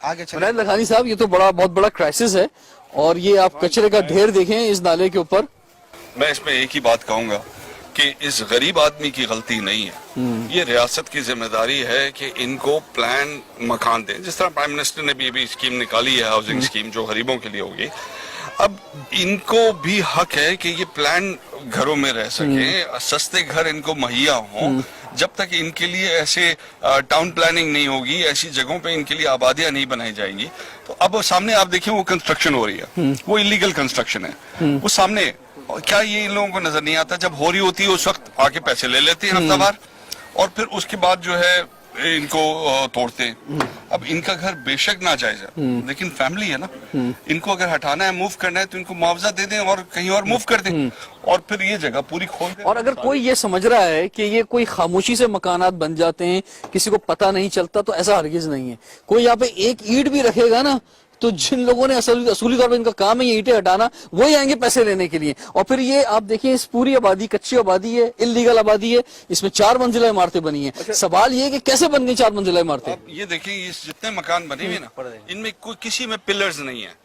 आगे चले। मुनायद लखानी साहब, ये तो बहुत बड़ा क्राइसिस है और ये आप कचरे का ढेर देखें इस नाले के ऊपर। मैं इसमें एक ही बात कहूंगा कि इस गरीब आदमी की गलती नहीं है, ये रियासत की जिम्मेदारी है कि इनको प्लान मकान दें। जिस तरह प्राइम मिनिस्टर ने भी स्कीम निकाली है, हाउसिंग स्कीम, जो गरीबों के लिए होगी, अब इनको भी हक है कि ये प्लान घरों में रह सके, सस्ते घर इनको मुहैया हों। जब तक इनके लिए ऐसे टाउन प्लानिंग नहीं होगी, ऐसी जगहों पे इनके लिए आबादियां नहीं बनाई जाएंगी, तो अब सामने आप देखिए वो कंस्ट्रक्शन हो रही है, वो इलीगल कंस्ट्रक्शन है, वो सामने। क्या ये इन लोगों को नजर नहीं आता? जब हो रही होती है उस वक्त आके पैसे ले लेते हैं हफ्ता भर, और फिर उसके बाद जो है इनको तोड़ते हैं। अब इनका घर बेशक नाजायज है, लेकिन फैमिली है ना, इनको अगर हटाना है, मूव करना है, तो इनको मुआवजा दे दें और कहीं और मूव कर दें, और फिर ये जगह पूरी खोल दें। और अगर कोई ये समझ रहा है कि ये कोई खामोशी से मकानात बन जाते हैं, किसी को पता नहीं चलता, तो ऐसा हरगिज नहीं है। कोई यहाँ पे एक ईंट भी रखेगा ना, तो जिन लोगों ने असूली तौर पर इनका काम है ये ईंटें हटाना, वही आएंगे पैसे लेने के लिए। और फिर ये आप देखिए, इस पूरी आबादी कच्ची आबादी है, इल्लीगल आबादी है, इसमें 4 मंजिला इमारतें बनी हैं। सवाल ये है कि कैसे बन गई 4 मंजिला इमारतें? आप ये देखिए, ये जितने मकान बने हुए ना, इनमें कोई किसी में पिलर्स नहीं है,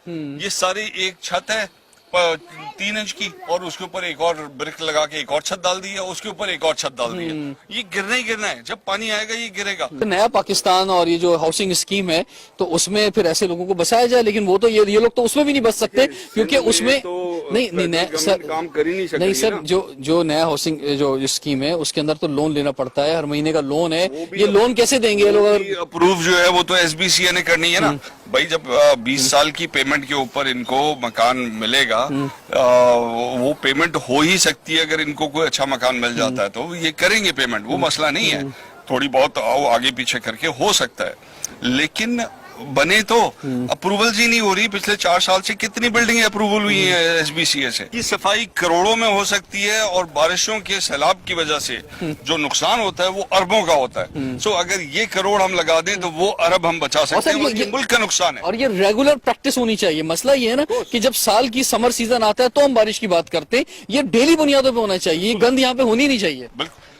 ये सारी एक छत है 3 इंच की, और उसके ऊपर एक और ब्रिक लगा के एक और छत डाल दी है, उसके ऊपर एक और छत डाल दी है। ये गिरना ही गिरना है, जब पानी आएगा ये गिरेगा। नया पाकिस्तान और ये जो हाउसिंग स्कीम है, तो उसमें फिर ऐसे लोगों को बचाया जाए, लेकिन वो तो ये लोग तो उसमें भी नहीं बच सकते, क्योंकि उसमें नहीं सर, काम कर ही नहीं सकती। नहीं सर, जो नया हाउसिंग जो स्कीम है उसके अंदर तो लोन लेना पड़ता है, हर महीने का लोन है। ये लोन कैसे देंगे ये लोग? अप्रूव जो है वो तो SBCA ने करनी है ना भाई। जब 20 साल की पेमेंट के ऊपर इनको मकान मिलेगा, वो पेमेंट हो ही सकती है अगर इनको कोई अच्छा मकान मिल जाता है, तो ये करेंगे पेमेंट, वो मसला नहीं है। थोड़ी बहुत आगे पीछे करके हो सकता है, लेकिन बने तो अप्रूवल ही नहीं हो रही। पिछले 4 साल से कितनी बिल्डिंगें अप्रूवल हुई हैं SBCA से? ये सफाई करोड़ों में हो सकती है, और बारिशों के सैलाब की वजह से जो नुकसान होता है वो अरबों का होता है। सो अगर ये करोड़ हम लगा दें तो वो अरब हम बचा सकते हैं, ये मुल्क का नुकसान है। और ये रेगुलर प्रैक्टिस होनी चाहिए। मसला ये है ना कि जब साल की समर सीजन आता है तो हम बारिश की बात करते हैं, ये डेली बुनियादों पे होना चाहिए, ये गंद यहाँ पे होनी नहीं चाहिए।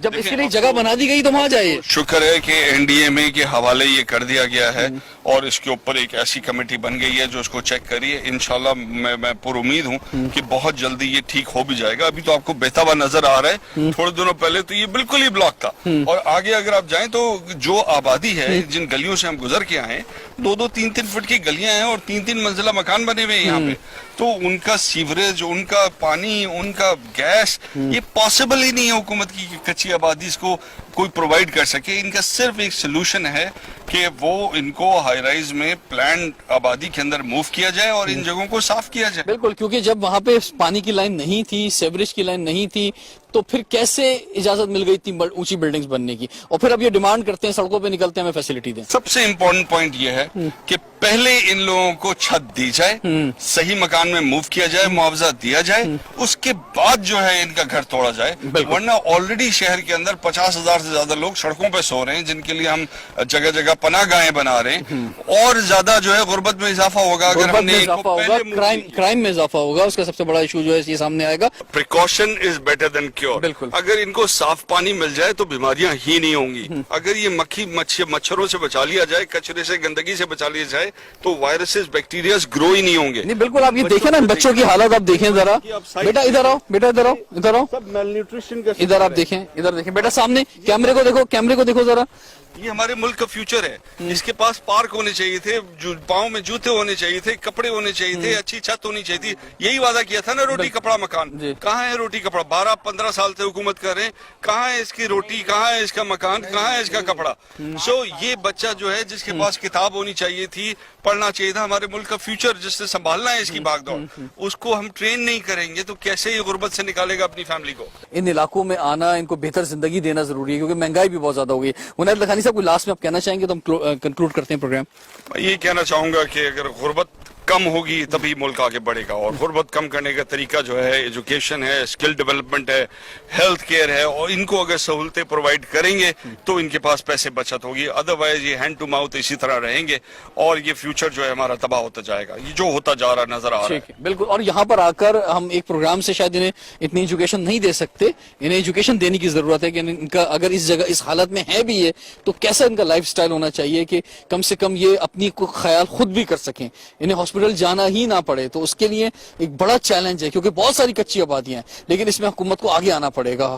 जब इसके लिए जगह बना दी गई तो वहां जाइए। शुक्र है कि NDMA के हवाले ये कर दिया गया है, और इसके ऊपर एक ऐसी कमेटी बन गई है जो इसको चेक करिए। इंशाल्लाह मैं पुरुमीद हूँ कि बहुत जल्दी ये ठीक हो भी जाएगा। अभी तो आपको बहता हुआ नजर आ रहा है, थोड़े दिनों पहले तो ये बिल्कुल ही ब्लॉक था, और आगे अगर आप जाएं तो जो आबादी है, जिन गलियों से हम गुजर के आए, 2-2, 3-3 फुट की गलियां हैं और 3-3 मंजिला मकान बने हुए हैं यहाँ पे, तो उनका सीवरेज, उनका पानी, उनका गैस, ये पॉसिबल ही नहीं है हुकूमत की कच्ची आबादी इसको कोई प्रोवाइड कर सके। इनका सिर्फ एक सोल्यूशन है कि वो इनको हाई राइज में प्लान आबादी के अंदर मूव किया जाए और इन जगहों को साफ किया जाए। बिल्कुल, क्योंकि जब वहां पे पानी की लाइन नहीं थी, सेवरेज की लाइन नहीं थी, तो फिर कैसे इजाजत मिल गई इतनी ऊंची बिल्डिंग्स बनने की? और फिर अब ये डिमांड करते हैं, सड़कों पे निकलते हैं, हमें फैसिलिटी दें। सबसे इम्पोर्टेंट पॉइंट ये है कि पहले इन लोगों को छत दी जाए, सही मकान में मूव किया जाए, मुआवजा दिया जाए, उसके बाद जो है इनका घर तोड़ा जाए। वरना ऑलरेडी शहर के अंदर 50,000 से ज्यादा लोग सड़कों पे सो रहे हैं, जिनके लिए हम जगह जगह पनाह गाहें बना रहे हैं, और ज्यादा जो है गुर्बत में इजाफा होगा अगर हमने क्राइम में इजाफा होगा। उसका सबसे बड़ा इशू जो है ये सामने आएगा। Precaution is better than cure. बिल्कुल, अगर इनको साफ पानी मिल जाए तो बीमारियां ही नहीं होंगी। अगर ये मच्छरों से बचा लिया जाए, कचरे से, गंदगी से बचा लिया जाए, तो वायरसेस, बैक्टीरिया ग्रो ही नहीं होंगे। नहीं, बिल्कुल। आप ये देखें ना, बच्चों की हालत आप देखें जरा। बेटा इधर आओ, बेटा इधर आओ, इधर आओ, सब मेल न्यूट्रिशन का इधर आप देखें, इधर देखें बेटा, सामने कैमरे को देखो, कैमरे को देखो जरा। ये हमारे मुल्क का फ्यूचर है। इसके पास पार्क होने चाहिए थे, पाँव में जूते होने चाहिए थे, कपड़े होने चाहिए थे, अच्छी छत होनी चाहिए थी। यही वादा किया था ना, रोटी कपड़ा मकान। कहाँ है रोटी कपड़ा? 12-15 साल से हुकूमत कर रहे हैं, कहाँ है इसकी रोटी, कहाँ है इसका मकान, कहाँ है इसका कपड़ा? सो ये बच्चा जो है, जिसके पास किताब होनी चाहिए थी, पढ़ना चाहिए था, हमारे मुल्क का फ्यूचर जिससे संभालना है इसकी भागदौड़, उसको हम ट्रेन नहीं करेंगे तो कैसे ये गुर्बत से निकालेगा अपनी फैमिली को? इन इलाकों में आना, इनको बेहतर जिंदगी देना जरूरी है, क्योंकि महंगाई भी बहुत ज्यादा हो गई है। मुनायद लखानी साहब, कोई लास्ट में आप कहना चाहेंगे तो हम कंक्लूड करते हैं प्रोग्राम। मैं ये कहना चाहूंगा कि अगर गुर्बत کم ہوگی تبھی ملک آگے بڑھے گا. اور غربت کم کرنے کا طریقہ جو ہے ایجوکیشن ہے, اسکل ڈیولپمنٹ ہے, ہیلتھ کیئر ہے, اور ان کو اگر سہولتیں پرووائڈ کریں گے تو ان کے پاس پیسے بچت ہوگی. ادروائز یہ ہینڈ ٹو ماؤتھ اسی طرح رہیں گے اور یہ فیوچر جو ہے ہمارا تباہ ہوتا جائے گا, یہ جو ہوتا جا رہا نظر آ رہا ہے. بالکل. اور یہاں پر آ کر ہم ایک پروگرام سے شاید انہیں اتنی ایجوکیشن نہیں دے سکتے, انہیں ایجوکیشن دینے کی ضرورت ہے کہ ان کا اگر اس جگہ اس حالت میں ہے بھی ہے تو کیسا ان کا لائف سٹائل ہونا چاہیے کہ کم سے کم یہ اپنی کو خیال خود بھی کر سکیں, انہیں ہاسپٹل جانا ہی نہ پڑے. تو اس کے لیے ایک بڑا چیلنج ہے کیونکہ بہت ساری کچی آبادیاں ہیں, لیکن اس میں حکومت کو آگے آنا پڑے گا.